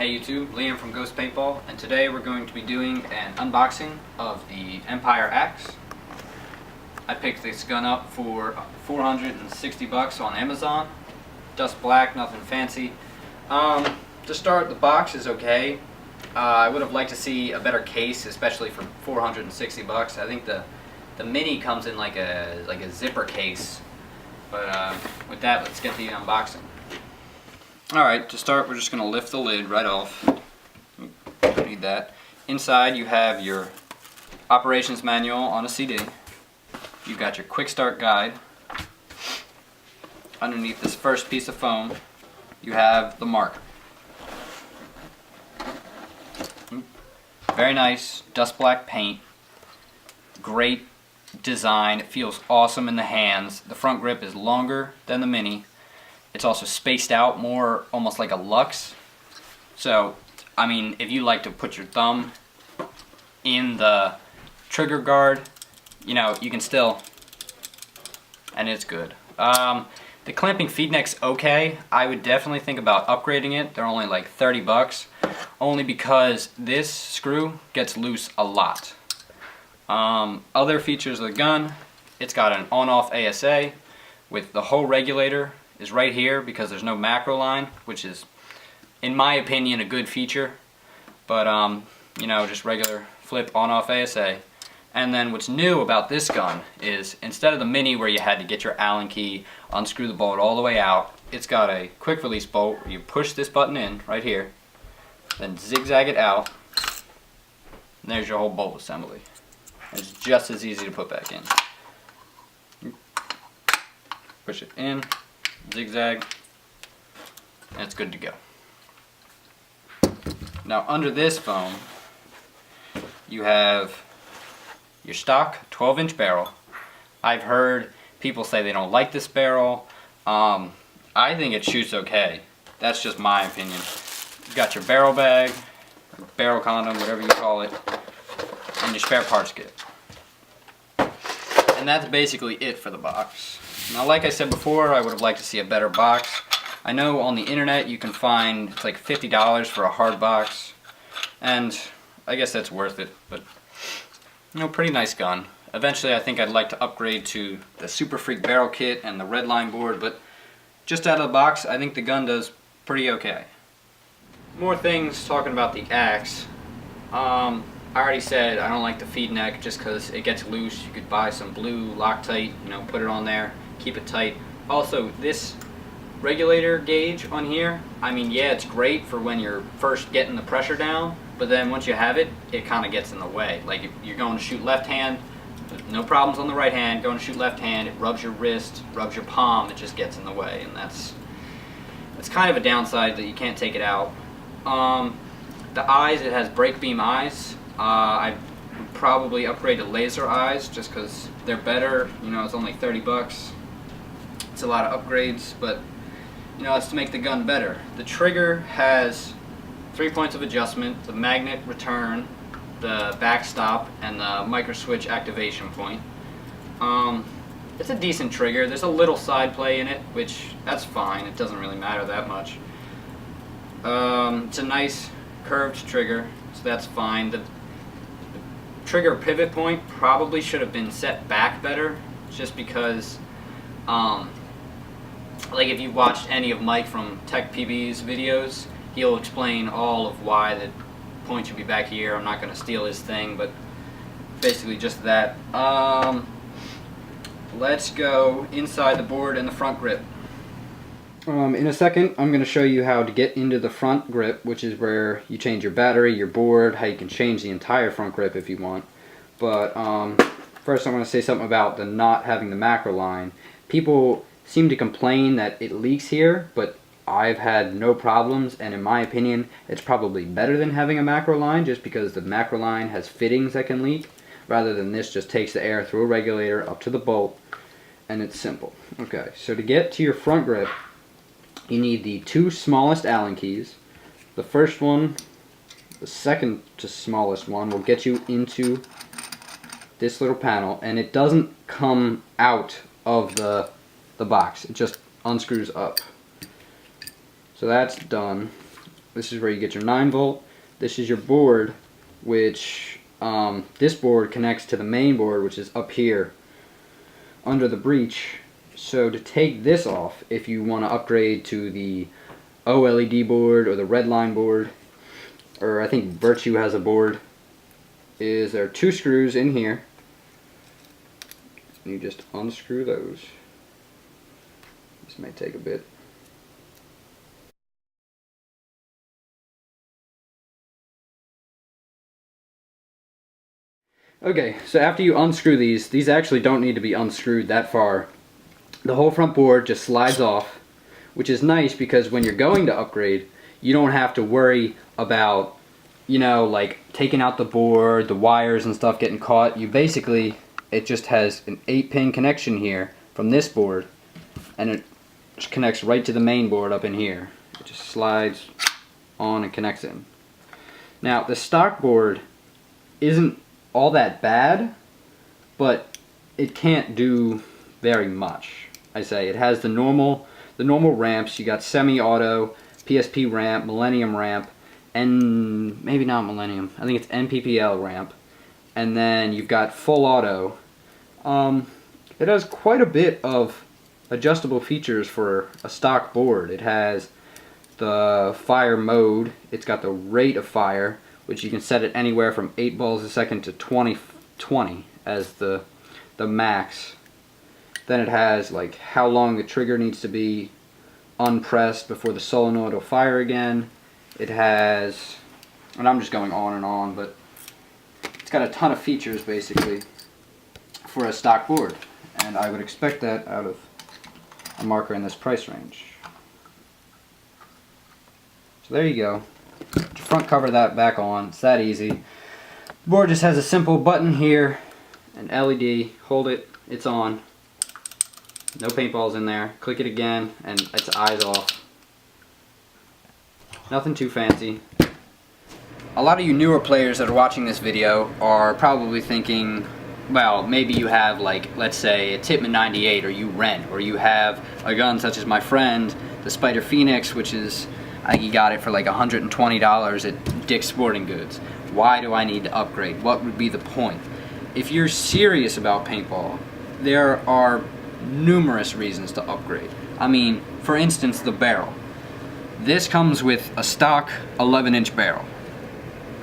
Hey YouTube, Liam from Ghost Paintball, and today we're going to be doing an unboxing of the Empire Axe. I picked this gun up for $460 on Amazon. Dust black, nothing fancy. To start, the box is okay. I would have liked to see a better case, especially for $460. I think the Mini comes in like a zipper case. But with that, let's get the unboxing. Alright, to start we're just going to lift the lid right off. Don't need that. Inside you have your operations manual on a CD. You've got your quick start guide. Underneath this first piece of foam you have the marker. Very nice dust black paint. Great design. It feels awesome in the hands. The front grip is longer than the Mini. It's also spaced out more, almost like a Lux. So, I mean, if you like to put your thumb in the trigger guard, you know, you can still, and it's good. The clamping feed neck's okay. I would definitely think about upgrading it. They're only like $30, only because this screw gets loose a lot. Other features of the gun, it's got an on-off ASA with the whole regulator is right here because there's no macro line, which is, in my opinion, a good feature. But you know, just regular flip on-off ASA. And then what's new about this gun is instead of the Mini where you had to get your Allen key, unscrew the bolt all the way out, it's got a quick release bolt where you push this button in right here, then zigzag it out, and there's your whole bolt assembly. It's just as easy to put back in. Push it in, zigzag, and it's good to go. Now under this foam you have your stock 12-inch barrel. I've heard people say they don't like this barrel. I think it shoots okay. That's just my opinion. You've got your barrel bag, barrel condom, whatever you call it, and your spare parts kit. And that's basically it for the box. Now, like I said before, I would have liked to see a better box. I know on the internet you can find, it's like $50 for a hard box, and I guess that's worth it, but you know, pretty nice gun. Eventually I think I'd like to upgrade to the Super Freak barrel kit and the Redline board, but just out of the box I think the gun does pretty okay. More things talking about the axe. I already said I don't like the feed neck just because it gets loose. You could buy some blue Loctite, you know, put it on there, keep it tight. Also, this regulator gauge on here, I mean, yeah, it's great for when you're first getting the pressure down, but then once you have it, it kind of gets in the way. Like if you're going to shoot left hand, no problems on the right hand, going to shoot left hand, it rubs your wrist, rubs your palm, it just gets in the way, and that's kind of a downside that you can't take it out. The eyes, it has brake beam eyes. I would probably upgrade to laser eyes just because they're better. You know, it's only $30. It's a lot of upgrades, but you know, it's to make the gun better. The trigger has 3 points of adjustment: the magnet return, the backstop, and the micro switch activation point. It's a decent trigger. There's a little side play in it, which that's fine. It doesn't really matter that much. It's a nice curved trigger, so that's fine. The trigger pivot point probably should have been set back better, just because like if you've watched any of Mike from Tech PB's videos, he'll explain all of why the point should be back here. I'm not going to steal his thing, but basically just that. Let's go inside the board and the front grip. In a second, I'm going to show you how to get into the front grip, which is where you change your battery, your board, how you can change the entire front grip if you want. But first I want to say something about the not having the macro line. People seem to complain that it leaks here, but I've had no problems, and in my opinion, it's probably better than having a macro line, just because the macro line has fittings that can leak, rather than this just takes the air through a regulator up to the bolt, and it's simple. Okay, so to get to your front grip, you need the two smallest Allen keys. The first one, the second to smallest one, will get you into this little panel, and it doesn't come out of the box. It just unscrews up. So that's done. This is where you get your 9-volt. This is your board, which this board connects to the main board, which is up here under the breech. So to take this off, if you want to upgrade to the OLED board or the Redline board, or I think Virtue has a board, is there are 2 screws in here. You just unscrew those. This may take a bit. Okay, so after you unscrew these actually don't need to be unscrewed that far. The whole front board just slides off, which is nice because when you're going to upgrade, you don't have to worry about, you know, like taking out the board, the wires and stuff getting caught. You basically, it just has an 8-pin connection here from this board, and it just connects right to the main board up in here. It just slides on and connects in. Now, the stock board isn't all that bad, but it can't do very much. I say it has the normal ramps. You got semi-auto, PSP ramp, Millennium ramp, and maybe not Millennium. I think it's NPPL ramp, and then you've got full auto. It has quite a bit of adjustable features for a stock board. It has the fire mode. It's got the rate of fire, which you can set it anywhere from 8 balls a second to 20 as the max. Then it has like how long the trigger needs to be unpressed before the solenoid will fire again. It has, and I'm just going on, but it's got a ton of features basically for a stock board, and I would expect that out of a marker in this price range. So there you go. Front cover that back on. It's that easy. The board just has a simple button here, an LED. Hold it, it's on. No paintballs in there. Click it again, and it's eyes off. Nothing too fancy. A lot of you newer players that are watching this video are probably thinking, well, maybe you have, like, let's say a Tippmann 98, or you rent, or you have a gun such as my friend, the Spider Phoenix, which is, I think he got it for like $120 at Dick's Sporting Goods. Why do I need to upgrade? What would be the point? If you're serious about paintball, there are numerous reasons to upgrade. I mean, for instance, the barrel. This comes with a stock 11-inch barrel.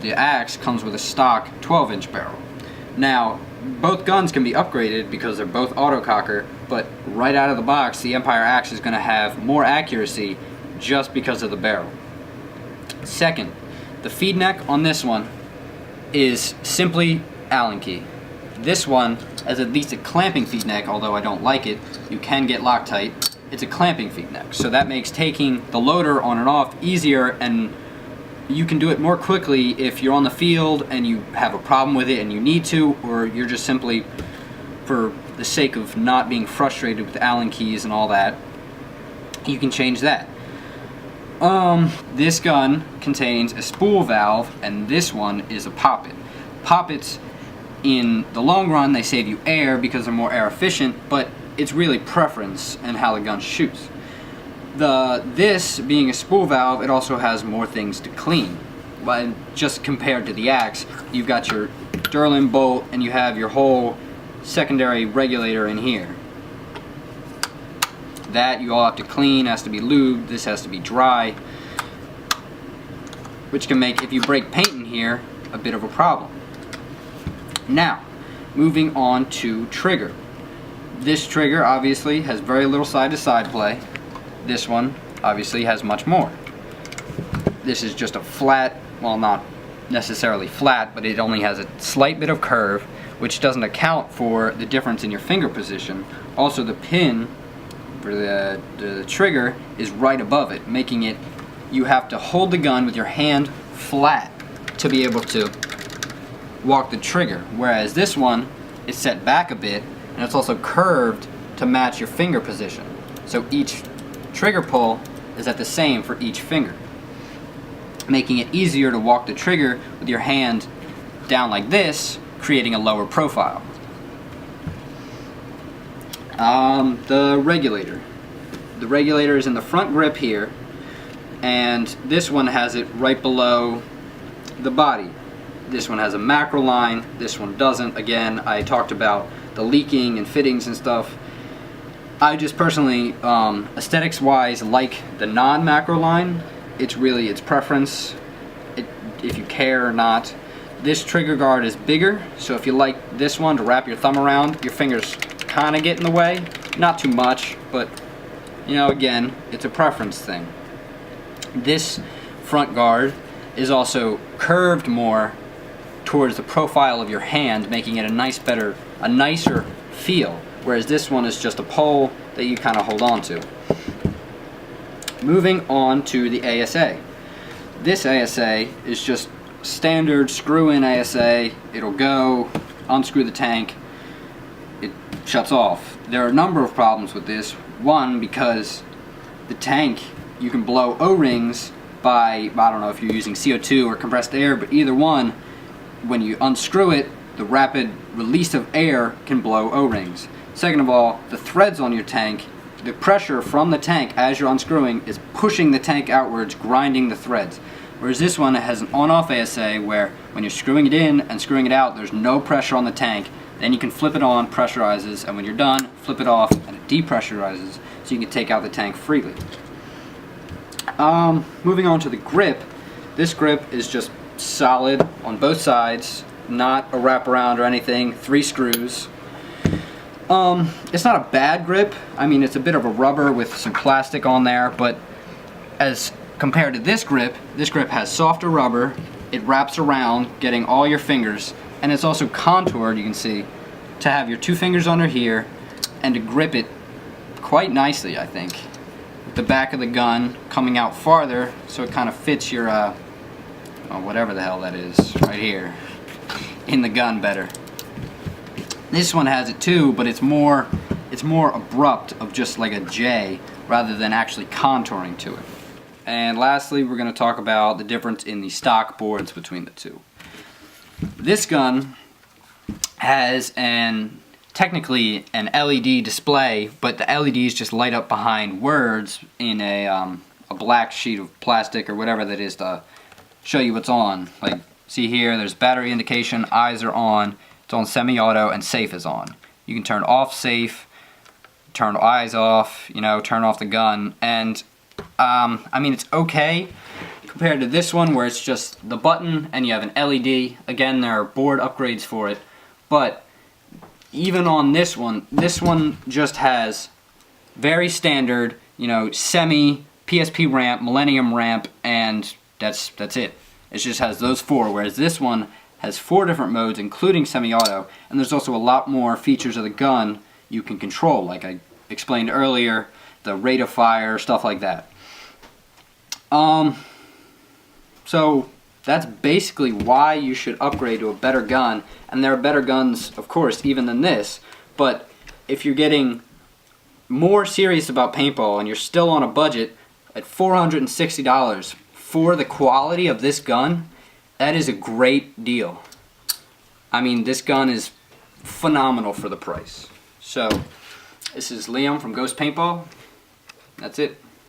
The Axe comes with a stock 12-inch barrel. Now, both guns can be upgraded because they're both autococker, but right out of the box, the Empire Axe is going to have more accuracy just because of the barrel. Second, the feed neck on this one is simply Allen key. This one has at least a clamping feed neck, although I don't like it. You can get Loctite. It's a clamping feed neck, so that makes taking the loader on and off easier, and you can do it more quickly if you're on the field and you have a problem with it and you need to, or you're just simply, for the sake of not being frustrated with Allen keys and all that, you can change that. This gun contains a spool valve, and this one is a poppet. Poppets, in the long run, they save you air because they're more air efficient, but it's really preference and how the gun shoots. This being a spool valve, it also has more things to clean. But just compared to the Axe, you've got your Derlin bolt and you have your whole secondary regulator in here. That you all have to clean, has to be lubed, this has to be dry, which can make, if you break paint in here, a bit of a problem. Now, moving on to trigger. This trigger obviously has very little side-to-side play. This one obviously has much more. This is just a flat, well, not necessarily flat, but it only has a slight bit of curve, which doesn't account for the difference in your finger position. Also, the pin for the trigger is right above it, making it, you have to hold the gun with your hand flat to be able to walk the trigger, whereas this one is set back a bit, and it's also curved to match your finger position. So each trigger pull is at the same for each finger, making it easier to walk the trigger with your hand down like this, creating a lower profile. The regulator. The regulator is in the front grip here, and this one has it right below the body. This one has a macro line, this one doesn't. Again, I talked about the leaking and fittings and stuff. I just personally, aesthetics wise, like the non-macro line. It's preference, if you care or not. This trigger guard is bigger, so if you like this one to wrap your thumb around, your fingers kind of get in the way. Not too much, but you know, again, it's a preference thing. This front guard is also curved more towards the profile of your hand, making it a nicer feel, whereas this one is just a pole that you kind of hold on to. Moving on to the ASA. This ASA is just standard screw-in ASA. It'll go, unscrew the tank, it shuts off. There are a number of problems with this. One, because the tank, you can blow O-rings by, I don't know if you're using CO2 or compressed air, but either one, when you unscrew it, the rapid release of air can blow O-rings. Second of all, the threads on your tank, the pressure from the tank as you're unscrewing is pushing the tank outwards, grinding the threads. Whereas this one has an on-off ASA where when you're screwing it in and screwing it out, there's no pressure on the tank. Then you can flip it on, pressurizes, and when you're done, flip it off and it depressurizes so you can take out the tank freely. Moving on to the grip. This grip is just solid on both sides, not a wraparound or anything, 3 screws. It's not a bad grip. I mean, it's a bit of a rubber with some plastic on there, but as compared to this grip has softer rubber, it wraps around, getting all your fingers, and it's also contoured, you can see, to have your 2 fingers under here and to grip it quite nicely, I think. With the back of the gun coming out farther so it kind of fits your, whatever the hell that is, right here, in the gun better. This one has it too, but it's more abrupt, of just like a J rather than actually contouring to it. And lastly, we're going to talk about the difference in the stock boards between the two. This gun has technically an LED display, but the LEDs just light up behind words in a black sheet of plastic or whatever that is to show you what's on. Like, see here, there's battery indication, eyes are on, it's on semi-auto, and safe is on. You can turn off safe, turn eyes off, you know, turn off the gun, and I mean, it's okay compared to this one where it's just the button and you have an LED. Again, there are board upgrades for it, but even on this one just has very standard, you know, semi PSP ramp, Millennium ramp, and that's it. It just has those 4, whereas this one has 4 different modes, including semi-auto, and there's also a lot more features of the gun you can control, like I explained earlier, the rate of fire, stuff like that. So that's basically why you should upgrade to a better gun, and there are better guns, of course, even than this, but if you're getting more serious about paintball and you're still on a budget at $460 for the quality of this gun, that is a great deal. I mean, this gun is phenomenal for the price. So, this is Liam from Ghost Paintball. That's it.